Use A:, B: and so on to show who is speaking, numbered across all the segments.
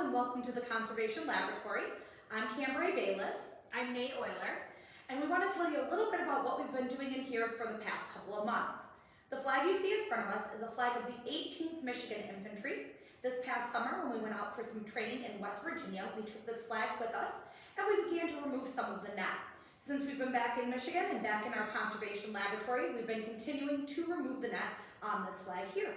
A: and welcome to the Conservation Laboratory. I'm Cambry Bayless. I'm Nate Euler, and we want to tell you a little bit about what we've been doing in here for the past couple of months. The flag you see in front of us is a flag of the 18th Michigan Infantry. This past summer, when we went out for some training in West Virginia, we took this flag with us and we began to remove some of the net. Since we've been back in Michigan and back in our conservation laboratory, we've been continuing to remove the net on this flag here.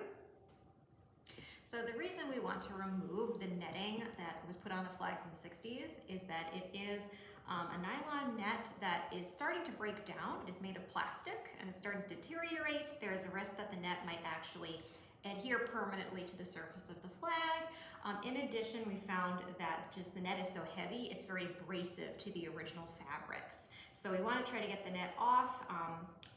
B: So the reason we want to remove the netting that was put on the flags in the 60s is that it is a nylon net that is starting to break down. It is made of plastic and it's starting to deteriorate. There is a risk that the net might actually adhere permanently to the surface of the flag. In addition, we found that just the net is so heavy, it's very abrasive to the original fabrics. So we want to try to get the net off,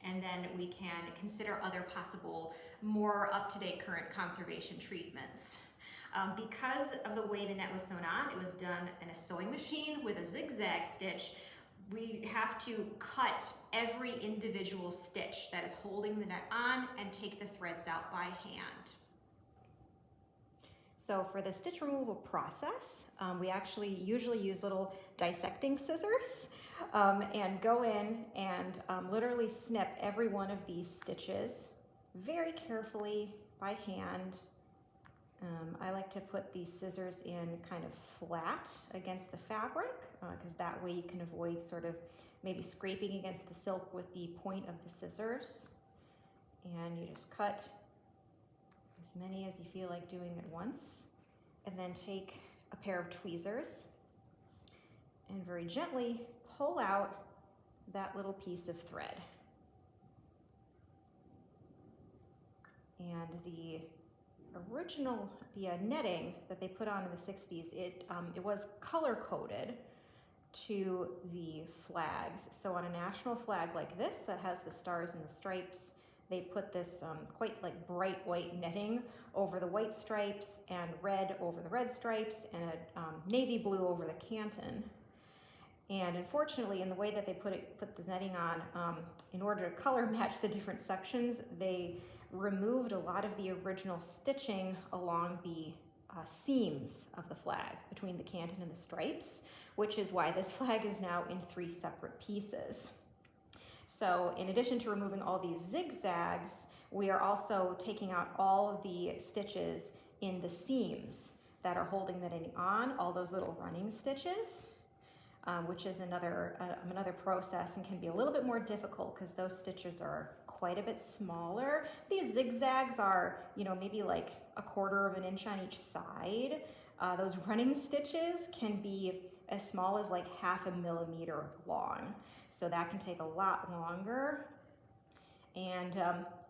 B: and then we can consider other possible, more up-to-date current conservation treatments. Because of the way the net was sewn on, it was done in a sewing machine with a zigzag stitch. We have to cut every individual stitch that is holding the net on and take the threads out by hand.
C: So for the stitch removal process, we actually usually use little dissecting scissors and go in and literally snip every one of these stitches very carefully by hand. I like to put these scissors in kind of flat against the fabric because that way you can avoid sort of maybe scraping against the silk with the point of the scissors. And you just cut as many as you feel like doing at once, and then take a pair of tweezers and very gently pull out that little piece of thread. And the original netting that they put on in the 60s, it was color coded to the flags. So on a national flag like this that has the stars and the stripes, they put this quite like bright white netting over the white stripes and red over the red stripes and a navy blue over the canton. And unfortunately, in the way that they put the netting on, in order to color match the different sections, they removed a lot of the original stitching along the seams of the flag between the canton and the stripes, which is why this flag is now in 3 separate pieces. So in addition to removing all these zigzags, we are also taking out all of the stitches in the seams that are holding the netting on, all those little running stitches, which is another process and can be a little bit more difficult because those stitches are quite a bit smaller. These zigzags are, maybe like 1/4 of an inch on each side. Those running stitches can be as small as like 1/2 millimeter long. So that can take a lot longer. And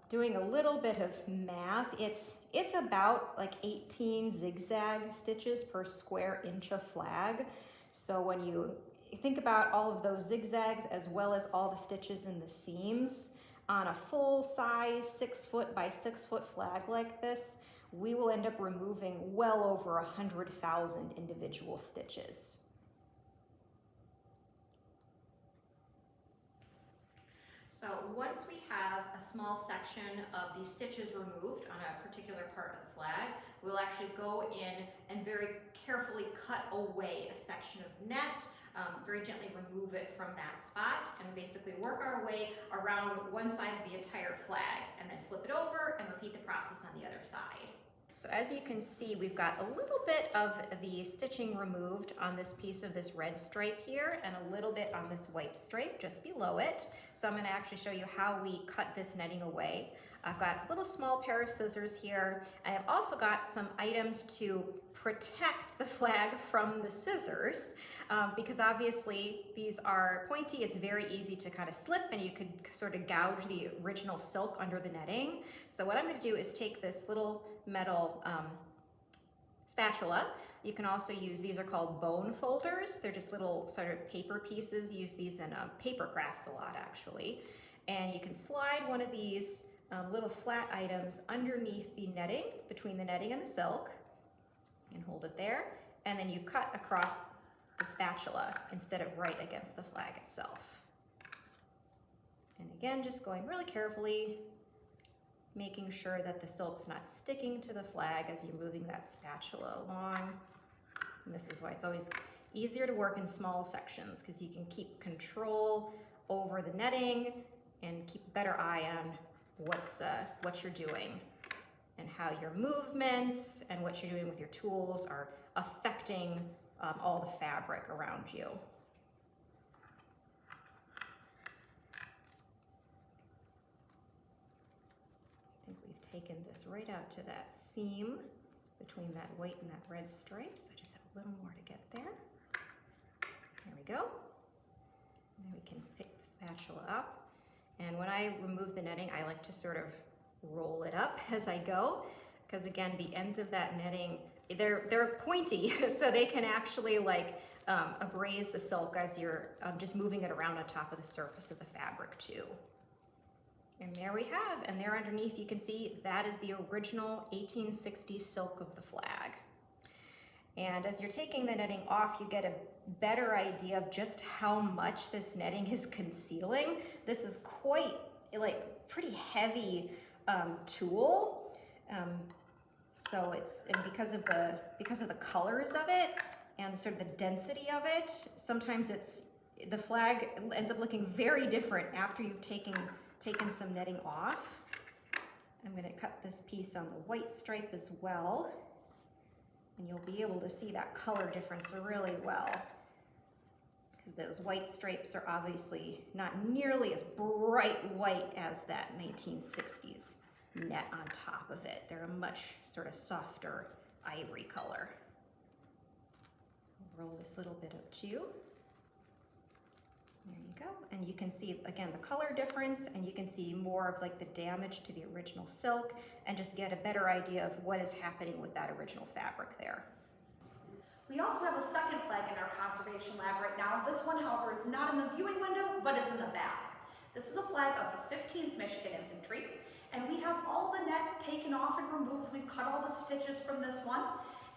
C: doing a little bit of math, it's about like 18 zigzag stitches per square inch of flag. So when you think about all of those zigzags as well as all the stitches in the seams, on a full size 6 foot by 6 foot flag like this, we will end up removing well over 100,000 individual stitches.
B: So once we have a small section of these stitches removed on a particular part of the flag, we'll actually go in and very carefully cut away a section of net, very gently remove it from that spot, and basically work our way around one side of the entire flag, and then flip it over and repeat the process on the other side.
C: So as you can see, we've got a little bit of the stitching removed on this piece of this red stripe here and a little bit on this white stripe just below it. So I'm going to actually show you how we cut this netting away. I've got a little small pair of scissors here. I have also got some items to protect the flag from the scissors because obviously these are pointy. It's very easy to kind of slip and you could sort of gouge the original silk under the netting. So what I'm going to do is take this little metal spatula. You can also use, these are called bone folders. They're just little sort of paper pieces. Use these in paper crafts a lot actually. And you can slide one of these little flat items underneath the netting, between the netting and the silk, and hold it there. And then you cut across the spatula instead of right against the flag itself. And again, just going really carefully, making sure that the silk's not sticking to the flag as you're moving that spatula along. And this is why it's always easier to work in small sections, because you can keep control over the netting and keep a better eye on what you're doing and how your movements and what you're doing with your tools are affecting all the fabric around you. I think we've taken this right out to that seam between that white and that red stripe, so I just have a little more to get there. There we go. And then we can pick the spatula up. And when I remove the netting, I like to sort of roll it up as I go, because again, the ends of that netting, they're pointy, so they can actually like abrase the silk as you're just moving it around on top of the surface of the fabric too. And there we have, and there underneath you can see that is the original 1860 silk of the flag. And as you're taking the netting off, you get a better idea of just how much this netting is concealing. This is quite like pretty heavy tool. So it's, and because of the colors of it and sort of the density of it, sometimes the flag ends up looking very different after you've taken some netting off. I'm going to cut this piece on the white stripe as well, and you'll be able to see that color difference really well, because those white stripes are obviously not nearly as bright white as that 1960s net on top of it. They're a much sort of softer ivory color. Roll this little bit up too. There you go. And you can see, again, the color difference, and you can see more of like the damage to the original silk, and just get a better idea of what is happening with that original fabric there.
A: We also have a second flag in our conservation lab right now. This one, however, is not in the viewing window, but is in the back. This is a flag of the 15th Michigan Infantry, and we have all the net taken off and removed. We've cut all the stitches from this one,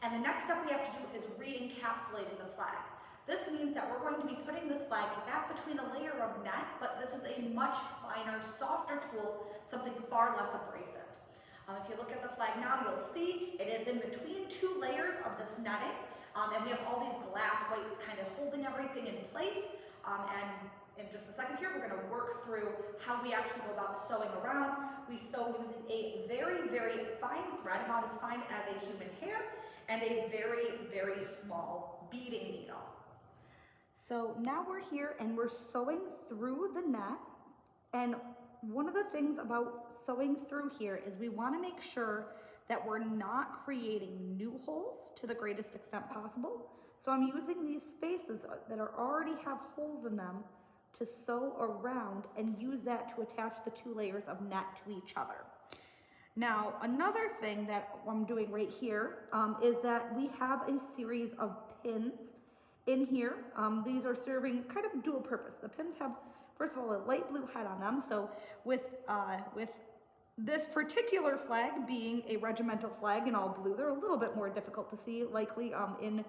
A: and the next step we have to do is re-encapsulating the flag. This means that we're going to be putting this flag back between a layer of net, but this is a much finer, softer tool, something far less abrasive. If you look at the flag now, you'll see it is in between two layers of this netting, and we have all these glass whites kind of holding everything in place. And in just a second here, we're going to work through how we actually go about sewing around. We sew using a very, very fine thread, about as fine as a human hair, and a very, very small beading needle. So now we're here and we're sewing through the net, and one of the things about sewing through here is we want to make sure that we're not creating new holes to the greatest extent possible. So I'm using these spaces that already have holes in them to sew around and use that to attach the two layers of net to each other. Now, another thing that I'm doing right here is that we have a series of pins in here. These are serving kind of dual purpose. The pins have, first of all, a light blue head on them. So with this particular flag being a regimental flag in all blue, they're a little bit more difficult to see, likely in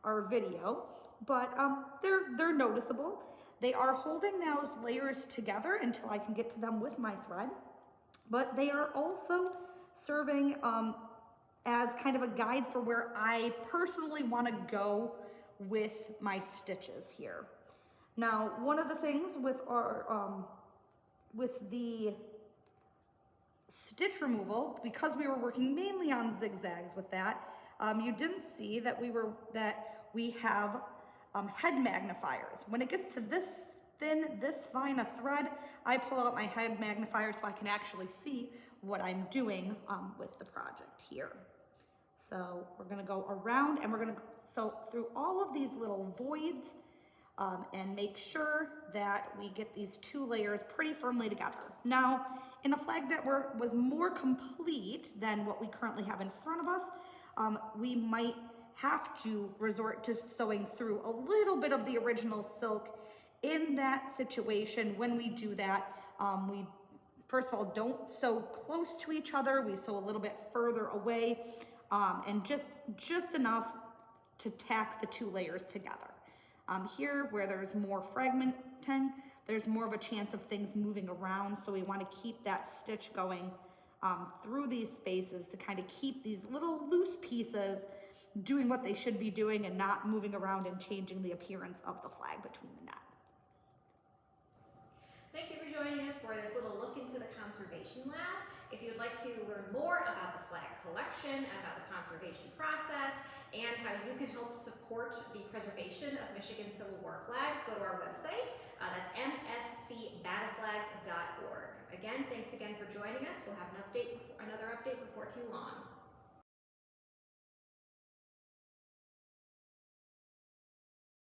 A: our video, but they're noticeable. They are holding those layers together until I can get to them with my thread, but they are also serving as kind of a guide for where I personally want to go with my stitches here. Now, one of the things with our with the stitch removal, because we were working mainly on zigzags with that, you didn't see that we have head magnifiers. When it gets to this thin, this fine a thread, I pull out my head magnifier so I can actually see what I'm doing with the project here. So we're gonna go around and we're gonna sew through all of these little voids and make sure that we get these two layers pretty firmly together. Now, in a flag that was more complete than what we currently have in front of us, we might have to resort to sewing through a little bit of the original silk. In that situation, when we do that, we first of all don't sew close to each other. We sew a little bit further away, and just enough to tack the two layers together. Here, where there's more fragmenting, there's more of a chance of things moving around, so we want to keep that stitch going through these spaces to kind of keep these little loose pieces doing what they should be doing and not moving around and changing the appearance of the flag between the net. Thank you for joining us for this little look into the Conservation Lab. If you'd like to learn more about the flag collection, about the conservation process, and how you can help support the preservation of Michigan Civil War flags, go to our website. That's mscbattleflags.org. Again, thanks again for joining us. We'll have another update before too long.